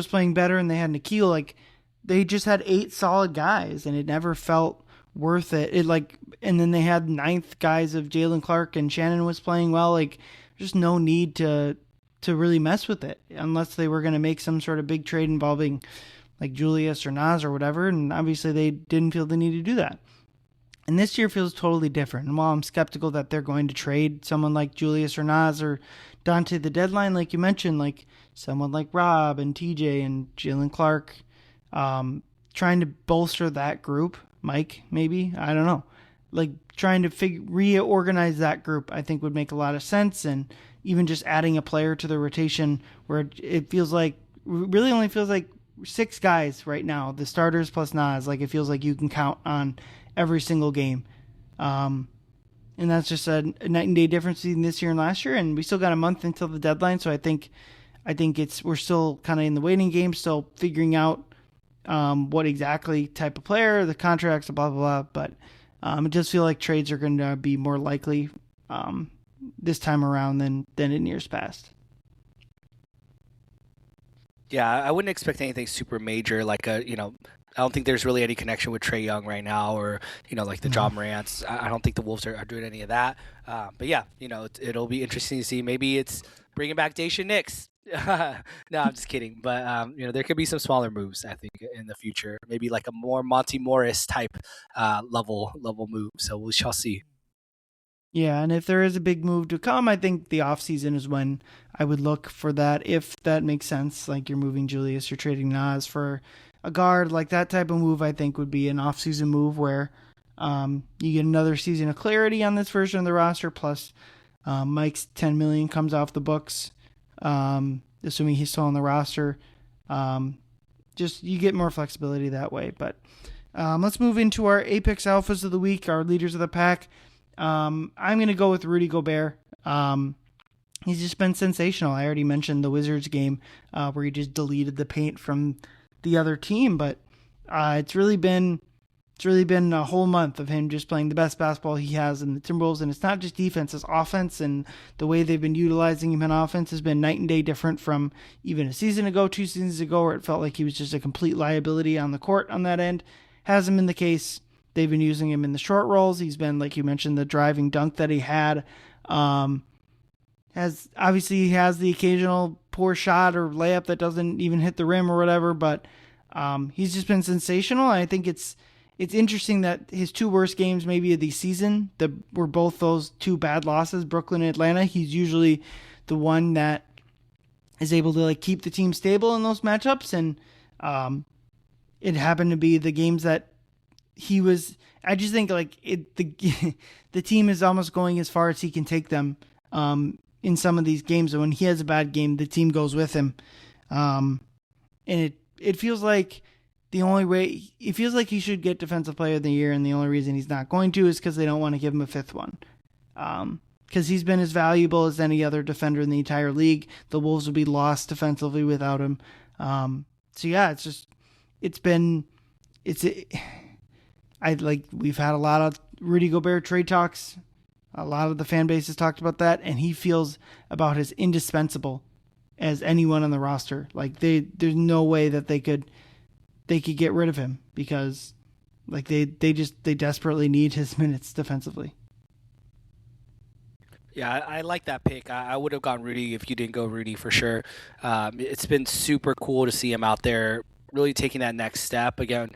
playing better, and they had Nikhil. Like they just had 8 solid guys, and it never felt worth it. And then they had 9th guys of Jalen Clark, and Shannon was playing well. Like there's no need to really mess with it unless they were going to make some sort of big trade involving like Julius or Nas or whatever. And obviously they didn't feel the need to do that. And this year feels totally different. And while I'm skeptical that they're going to trade someone like Julius or Nas or Dante the deadline, like you mentioned, like someone like Rob and TJ and Jalen Clark, trying to bolster that group, Mike, maybe, I don't know, like trying to reorganize that group, I think would make a lot of sense. And even just adding a player to the rotation where it feels like, really only feels like 6 guys right now, the starters plus Nas, like it feels like you can count on every single game. And that's just a night and day difference between this year and last year. And we still got a month until the deadline. So I think we're still kind of in the waiting game, still figuring out what exactly type of player, the contracts, blah, blah, blah. But it does feel like trades are going to be more likely this time around than in years past. Yeah, I wouldn't expect anything super major, like I don't think there's really any connection with Trae Young right now, or like the Ja Morants. I don't think the Wolves are doing any of that. But yeah, it'll be interesting to see. Maybe it's bringing back Daisha Nix. No, I'm just kidding. But there could be some smaller moves, I think, in the future. Maybe like a more Monty Morris type level move. So we shall see. Yeah, and if there is a big move to come, I think the offseason is when I would look for that, if that makes sense. Like you're moving Julius, you're trading Nas for a guard, like that type of move, I think would be an offseason move where you get another season of clarity on this version of the roster. Plus, Mike's $10 million comes off the books, assuming he's still on the roster. Just you get more flexibility that way. But let's move into our Apex Alphas of the week, our leaders of the pack. I'm going to go with Rudy Gobert. He's just been sensational. I already mentioned the Wizards game where he just deleted the paint from the other team, but it's really been a whole month of him just playing the best basketball he has in the Timberwolves. And it's not just defense, it's offense, and the way they've been utilizing him in offense has been night and day different from even a season ago, 2 seasons ago, where it felt like he was just a complete liability on the court on that end. Hasn't been the case. They've been using him in the short rolls. He's been, like you mentioned, the driving dunk that he had. He has the occasional poor shot or layup that doesn't even hit the rim or whatever, but he's just been sensational. I think it's interesting that his 2 worst games maybe of the season were both those 2 bad losses, Brooklyn and Atlanta. He's usually the one that is able to like keep the team stable in those matchups, and it happened to be the games that he was. I just think like the team is almost going as far as he can take them in some of these games, and when he has a bad game, the team goes with him, and it feels like the only way it feels like he should get Defensive Player of the Year, and the only reason he's not going to is because they don't want to give him a 5th one. Because he's been as valuable as any other defender in the entire league. The Wolves would be lost defensively without him. We've had a lot of Rudy Gobert trade talks. A lot of the fan base has talked about that, and he feels about as indispensable as anyone on the roster. Like there's no way that they could get rid of him because like they desperately need his minutes defensively. Yeah, I like that pick. I would have gone Rudy if you didn't go Rudy for sure. It's been super cool to see him out there really taking that next step. Again,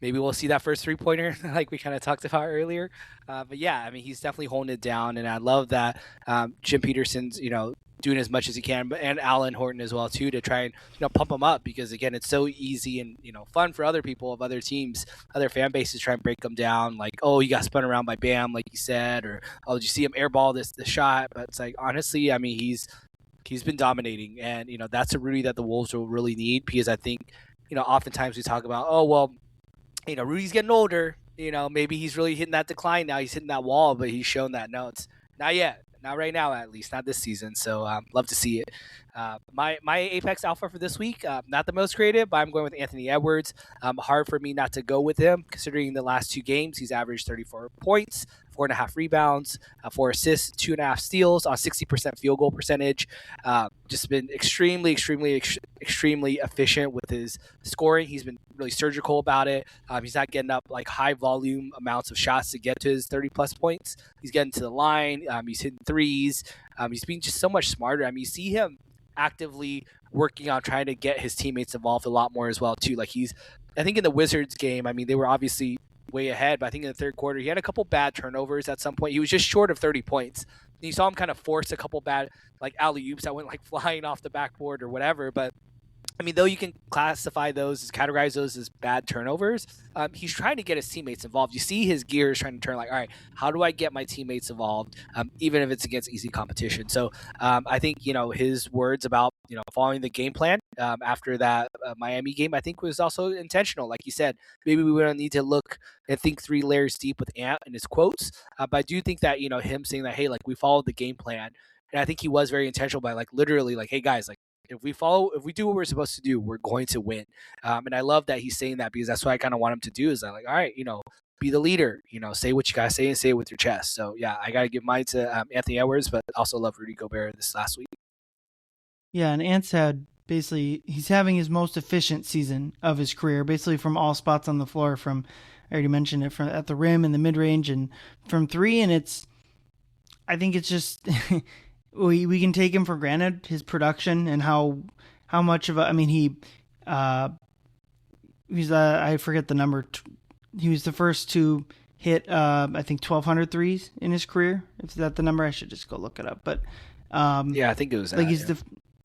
maybe we'll see that first 3-pointer like we kind of talked about earlier. But yeah, I mean, he's definitely holding it down, and I love that Jim Peterson's, doing as much as he can, and Alan Horton as well too, to try and pump him up, because again, it's so easy and fun for other people of other teams, other fan bases, try and break them down, like, oh, he got spun around by Bam, like you said, or oh, did you see him airball the shot? But it's like, honestly, I mean, he's been dominating, and that's a Rudy that the Wolves will really need, because I think oftentimes we talk about, oh well, Rudy's getting older, maybe he's really hitting that decline now, he's hitting that wall, but he's shown that no, it's not yet. Not right now, at least, not this season. So love to see it. My Apex Alpha for this week, not the most creative, but I'm going with Anthony Edwards. Hard for me not to go with him, considering the last 2 games, he's averaged 34 points, 4.5 rebounds, 4 assists, 2.5 steals on 60% field goal percentage. Just been extremely efficient with his scoring. He's been really surgical about it. He's not getting up like high volume amounts of shots to get to his 30+ points. He's getting to the line. He's hitting threes. He's being just so much smarter. I mean, you see him actively working on trying to get his teammates involved a lot more as well too. Like I think in the Wizards game, I mean, they were obviously way ahead, but I think in the third quarter he had a couple bad turnovers at some point. He was just short of 30 points. And you saw him kind of force a couple bad like alley-oops that went like flying off the backboard or whatever, but I mean, though you can categorize those as bad turnovers, he's trying to get his teammates involved. You see his gears trying to turn, like, all right, how do I get my teammates involved, even if it's against easy competition? So I think, his words about, following the game plan after that Miami game, I think was also intentional. Like you said, maybe we wouldn't need to look and think 3 layers deep with Ant in his quotes. But I do think that, him saying that, hey, like, we followed the game plan. And I think he was very intentional by, like, literally, like, hey, guys, like, if we do what we're supposed to do, we're going to win. And I love that he's saying that, because that's what I kind of want him to do, is that, like, all right, be the leader, say what you got to say and say it with your chest. So yeah, I got to give mine to Anthony Edwards, but also love Rudy Gobert this last week. Yeah. And Ant said basically he's having his most efficient season of his career, basically from all spots on the floor, I already mentioned it, from at the rim and the mid range and from 3. And I think it's just, we can take him for granted, his production and how much of he's I forget the number. He was the first to hit I think 1,200 threes in his career. Is that the number? I should just go look it up. But yeah, I think it was like that,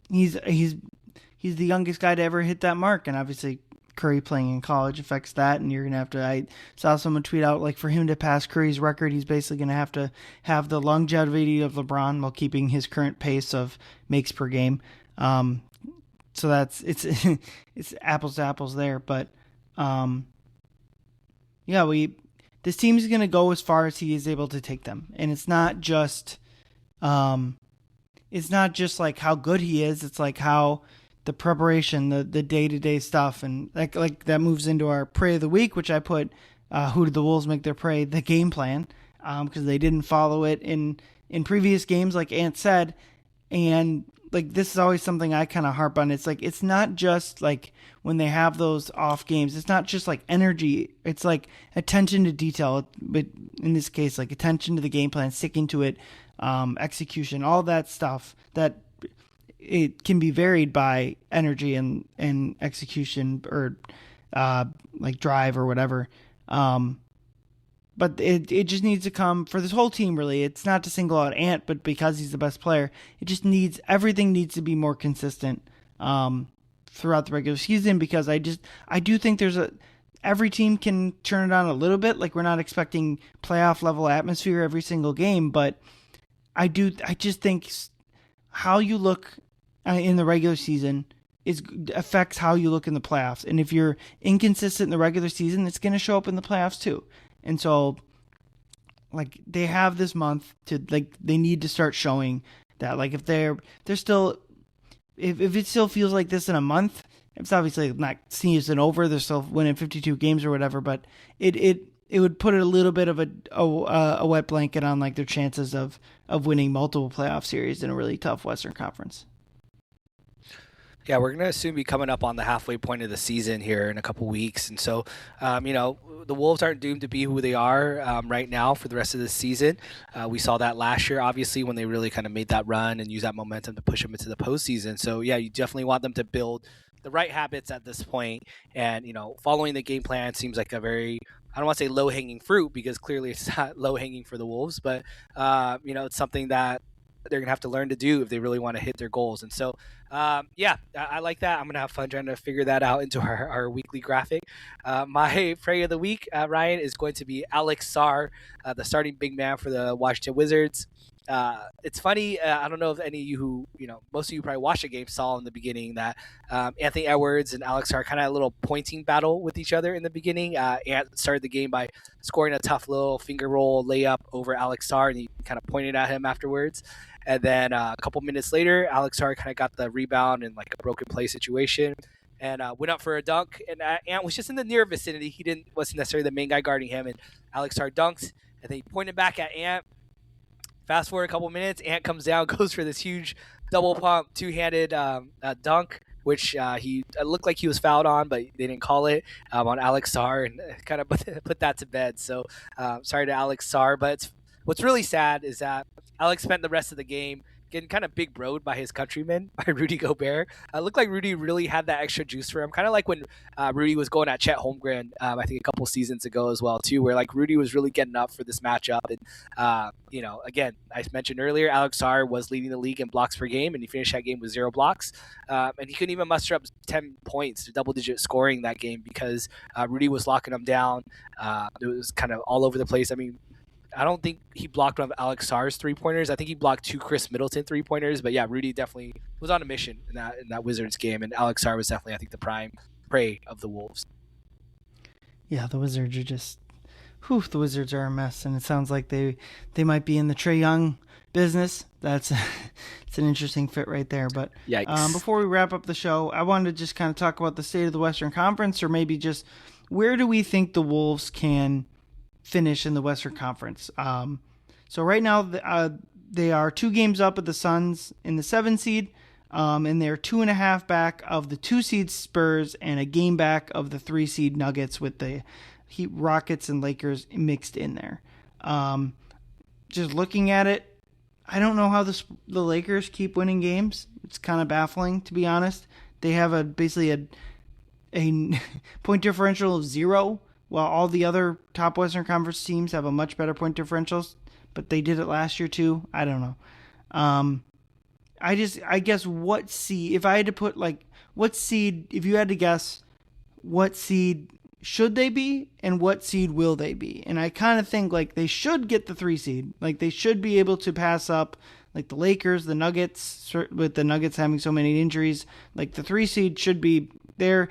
he's the youngest guy to ever hit that mark, and obviously Curry playing in college affects that, and you're gonna have to. I saw someone tweet out like for him to pass Curry's record, he's basically gonna have the longevity of LeBron while keeping his current pace of makes per game. So that's it's it's apples to apples there, but yeah, this team is gonna go as far as he is able to take them, and it's not just like how good he is. It's like how the preparation, the day-to-day stuff, and like that moves into our prey of the week, which I put who did the Wolves make their prey, the game plan, because they didn't follow it in previous games, like Ant said. And like this is always something I kind of harp on. It's like it's not just like when they have those off games, it's not just like energy, it's like attention to detail, but in this case like attention to the game plan, sticking to it, execution, all that stuff that it can be varied by energy and execution or like drive or whatever. But it just needs to come for this whole team, really. It's not to single out Ant, but because he's the best player, it just everything needs to be more consistent throughout the regular season, because I do think every team can turn it on a little bit. Like we're not expecting playoff level atmosphere every single game, but I just think how you look in the regular season affects how you look in the playoffs. And if you're inconsistent in the regular season, it's going to show up in the playoffs too. And so, like, they have this month to, like, they need to start showing that, like, if they're still, if it still feels like this in a month, it's obviously not season over. They're still winning 52 games or whatever, but it would put a little bit of a wet blanket on, like, their chances of winning multiple playoff series in a really tough Western Conference. Yeah, we're going to soon be coming up on the halfway point of the season here in a couple weeks. And so, the Wolves aren't doomed to be who they are right now for the rest of the season. We saw that last year, obviously, when they really kind of made that run and used that momentum to push them into the postseason. So, yeah, you definitely want them to build the right habits at this point. And, following the game plan seems like a very, I don't want to say low-hanging fruit, because clearly it's not low-hanging for the Wolves. But, it's something that they're going to have to learn to do if they really want to hit their goals. And so, I like that. I'm going to have fun trying to figure that out into our weekly graphic. My prey of the week, Ryan, is going to be Alex Sarr, the starting big man for the Washington Wizards. It's funny. I don't know if any of you who, most of you probably watched the game saw in the beginning that Anthony Edwards and Alex Sarr kind of had a little pointing battle with each other in the beginning. Ant started the game by scoring a tough little finger roll layup over Alex Sarr, and he kind of pointed at him afterwards. And then a couple minutes later, Alex Sarr kind of got the rebound in like a broken play situation and went up for a dunk. And Ant was just in the near vicinity. He wasn't necessarily the main guy guarding him. And Alex Sarr dunked, and then he pointed back at Ant. Fast forward a couple minutes, Ant comes down, goes for this huge double pump, two-handed dunk, which he looked like he was fouled on, but they didn't call it on Alex Sarr, and kind of put that to bed. So sorry to Alex Sarr, but what's really sad is that Alex spent the rest of the game getting kind of big broed by his countrymen, by Rudy Gobert. It looked like Rudy really had that extra juice for him, kind of like when Rudy was going at Chet Holmgren, I think a couple seasons ago as well, too, where like Rudy was really getting up for this matchup. And, again, I mentioned earlier, Alex Sarr was leading the league in blocks per game, and he finished that game with 0 blocks. And he couldn't even muster up 10 points, double-digit scoring that game, because Rudy was locking him down. It was kind of all over the place. I mean, I don't think he blocked one of Alex Sarr's three-pointers. I think he blocked 2 Chris Middleton three-pointers. But, yeah, Rudy definitely was on a mission in that Wizards game. And Alex Sarr was definitely, I think, the prime prey of the Wolves. Yeah, the Wizards are just the Wizards are a mess. And it sounds like they might be in the Trae Young business. It's an interesting fit right there. But before we wrap up the show, I wanted to just kind of talk about the state of the Western Conference, or maybe just where do we think the Wolves can finish in the Western Conference. So right now they are 2 games up at the Suns in the 7 seed, and they're 2.5 back of the 2 seed Spurs and a game back of the 3 seed Nuggets, with the Heat, Rockets, and Lakers mixed in there. Just looking at it, I don't know how the Lakers keep winning games. It's kind of baffling, to be honest. They have basically a point differential of 0. While all the other top Western Conference teams have a much better point differentials, but they did it last year too. I don't know. I guess what seed, if I had to put what seed, if you had to guess what seed should they be and what seed will they be. And I kind of think like they should get the 3 seed. Like they should be able to pass up like the Lakers, the Nuggets, with the Nuggets having so many injuries. Like the 3 seed should be there.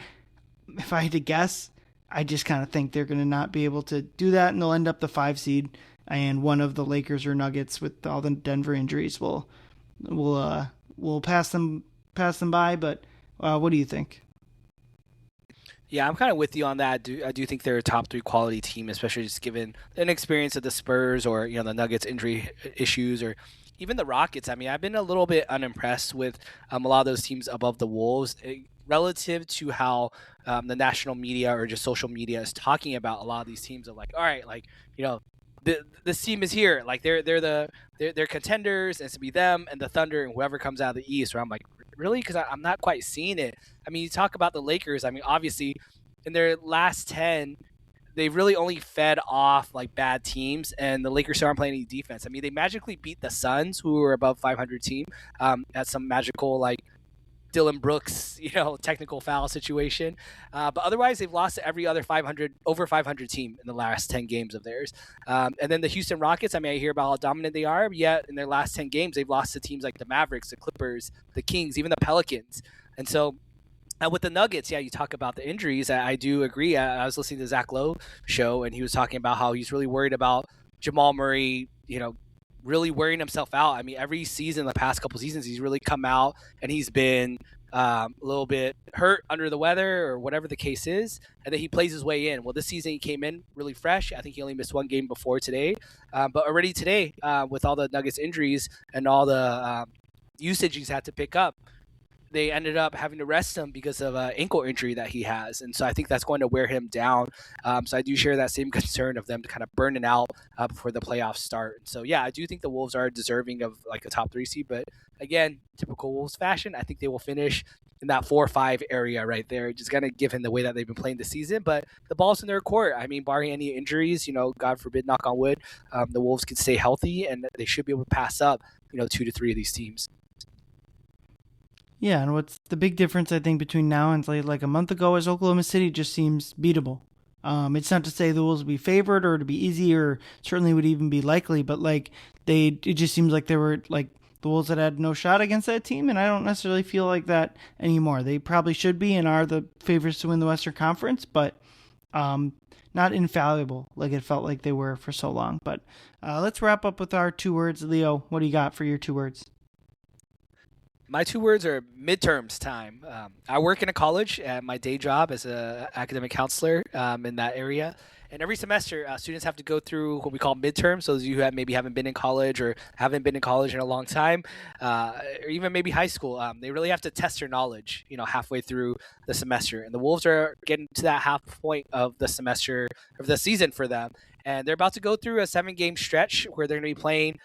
If I had to guess, I just kind of think they're going to not be able to do that, and they'll end up the 5 seed, and one of the Lakers or Nuggets with all the Denver injuries will pass them by. But what do you think? Yeah, I'm kind of with you on that. I do think they're a top 3 quality team, especially just given an experience of the Spurs or the Nuggets injury issues or even the Rockets. I mean, I've been a little bit unimpressed with a lot of those teams above the Wolves relative to how the national media or just social media is talking about a lot of these teams of like, all right, like, this team is here. Like they're contenders, and it's to be them and the Thunder and whoever comes out of the East. Where I'm like, really? Because I'm not quite seeing it. I mean, you talk about the Lakers. I mean, obviously, in their last 10, they've really only fed off like bad teams, and the Lakers aren't playing any defense. I mean, they magically beat the Suns, who were above 500 team, at some magical like Dylan Brooks, technical foul situation. But otherwise, they've lost to every other over 500 team in the last 10 games of theirs. And then the Houston Rockets, I mean, I hear about how dominant they are, yet in their last 10 games, they've lost to teams like the Mavericks, the Clippers, the Kings, even the Pelicans. And so with the Nuggets, you talk about the injuries. I do agree. I was listening to Zach Lowe show, and he was talking about how he's really worried about Jamal Murray, really wearing himself out. I mean, every season, the past couple seasons, he's really come out and he's been a little bit hurt, under the weather, or whatever the case is, and then he plays his way in. Well, this season he came in really fresh. I think he only missed 1 game before today, but already today, with all the Nuggets injuries and all the usage he's had to pick up, they ended up having to rest him because of an ankle injury that he has. And so I think that's going to wear him down. So I do share that same concern of them kind of burning out before the playoffs start. And so, I do think the Wolves are deserving of like a top 3 seed. But again, typical Wolves fashion, I think they will finish in that 4 or 5 area right there, just kind of given the way that they've been playing this season. But the ball's in their court. I mean, barring any injuries, God forbid, knock on wood, the Wolves can stay healthy and they should be able to pass up, 2 to 3 of these teams. Yeah, and what's the big difference, I think, between now and like a month ago is Oklahoma City just seems beatable. It's not to say the Wolves will be favored or to be easy or certainly would even be likely, but like it just seems like they were like the Wolves had no shot against that team, and I don't necessarily feel like that anymore. They probably should be and are the favorites to win the Western Conference, but not infallible like it felt like they were for so long. But let's wrap up with our 2 words. Leo, what do you got for your 2 words? My 2 words are midterms time. I work in a college at my day job as an academic counselor in that area. And every semester, students have to go through what we call midterms. So those of you who maybe haven't been in college or haven't been in college in a long time, or even maybe high school, they really have to test their knowledge, halfway through the semester. And the Wolves are getting to that half point of the semester, of the season for them. And they're about to go through a 7-game stretch where they're going to be playing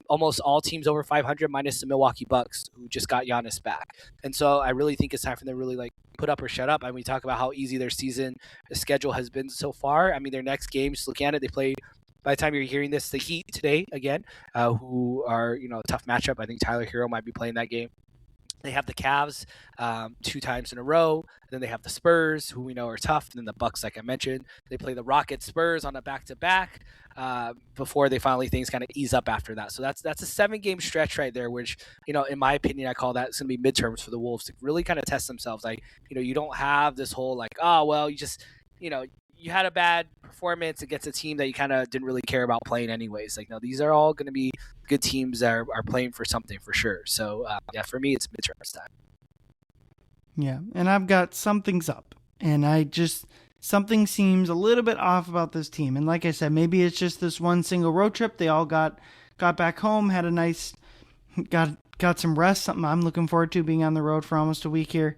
almost all teams over 500 minus the Milwaukee Bucks, who just got Giannis back. And so I really think it's time for them to really like put up or shut up. I mean, we talk about how easy their season schedule has been so far. I mean, their next game, just looking at it, they play, by the time you're hearing this, the Heat today again, who are, a tough matchup. I think Tyler Hero might be playing that game. They have the Cavs 2 times in a row. Then they have the Spurs, who we know are tough. And then the Bucks, like I mentioned. They play the Rockets, Spurs on a back-to-back before they finally things kind of ease up after that. So that's a 7-game stretch right there, which, in my opinion, I call that it's going to be midterms for the Wolves to really kind of test themselves. Like, you don't have this whole like, oh, well, you just, you had a bad performance against a team that you kind of didn't really care about playing anyways. Like, no, these are all going to be good teams that are playing for something for sure. So, for me, it's midterms time. Yeah, and I've got something's up. And something seems a little bit off about this team. And like I said, maybe it's just this one single road trip. They all got back home, had a nice, got some rest, something I'm looking forward to, being on the road for almost a week here.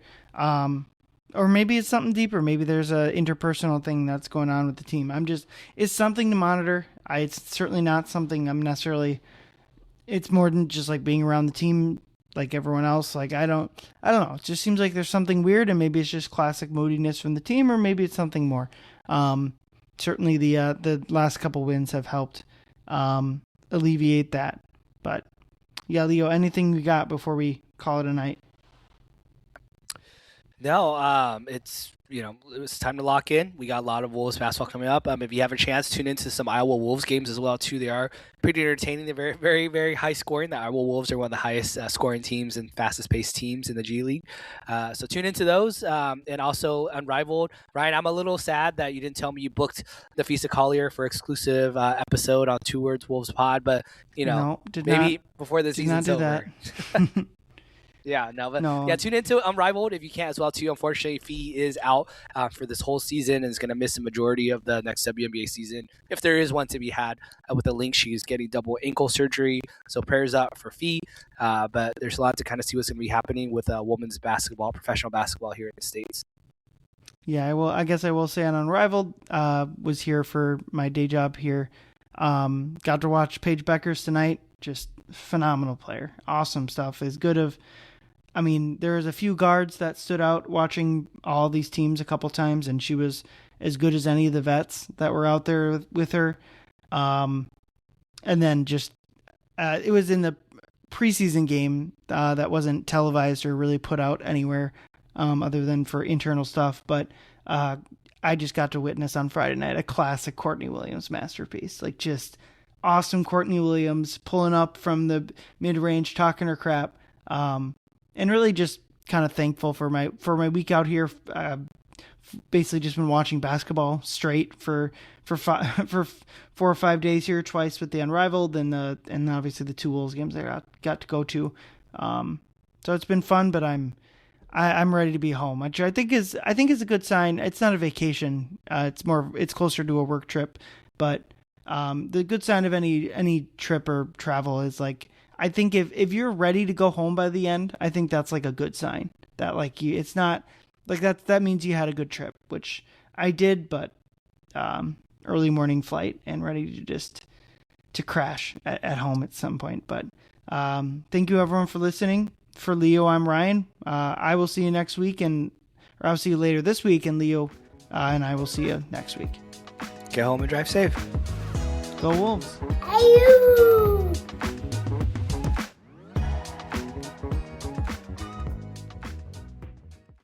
Or maybe it's something deeper. Maybe there's a interpersonal thing that's going on with the team. It's something to monitor. It's certainly not something I'm necessarily, it's more than just like being around the team like everyone else. Like, I don't know. It just seems like there's something weird, and maybe it's just classic moodiness from the team, or maybe it's something more. Certainly the last couple wins have helped alleviate that. But yeah, Leo, anything you got before we call it a night? No, it's it was time to lock in. We got a lot of Wolves basketball coming up. If you have a chance, tune into some Iowa Wolves games as well too. They are pretty entertaining. They're very, very, very high scoring. The Iowa Wolves are one of the highest scoring teams and fastest paced teams in the G League. So tune into those. And also Unrivaled. Ryan, I'm a little sad that you didn't tell me you booked the Feast of Collier for exclusive episode on Two Words Wolves Pod, but No, maybe before the season's over. Yeah, No. Tune into Unrivaled if you can as well too. Unfortunately, Fee is out for this whole season and is going to miss the majority of the next WNBA season, if there is one to be had. With the link, she's getting double ankle surgery, so prayers up for Fee. But there's a lot to kind of see what's going to be happening with women's basketball, professional basketball here in the States. Yeah, I guess I will say on Unrivaled, was here for my day job here. Got to watch Paige Beckers tonight. Just phenomenal player. Awesome stuff. There was a few guards that stood out watching all these teams a couple times, and she was as good as any of the vets that were out there with her. And then just it was in the preseason game that wasn't televised or really put out anywhere other than for internal stuff. But I just got to witness on Friday night a classic Courtney Williams masterpiece. Like, just awesome Courtney Williams pulling up from the mid-range, talking her crap. And really just kind of thankful for my week out here. Basically just been watching basketball straight for 4 or 5 days here, twice with the Unrivaled and obviously the two Wolves games I got to go to. So it's been fun, but I'm ready to be home, which I think is a good sign. It's not a vacation. It's closer to a work trip, but the good sign of any trip or travel is, like, I think if you're ready to go home by the end, I think that's like a good sign that, like, it's not like that means you had a good trip, which I did, but early morning flight and ready to crash at home at some point. But thank you everyone for listening. For Leo, I'm Ryan. I will see you next week, or I'll see you later this week, and Leo and I will see you next week. Get home and drive safe. Go Wolves. Ayoo!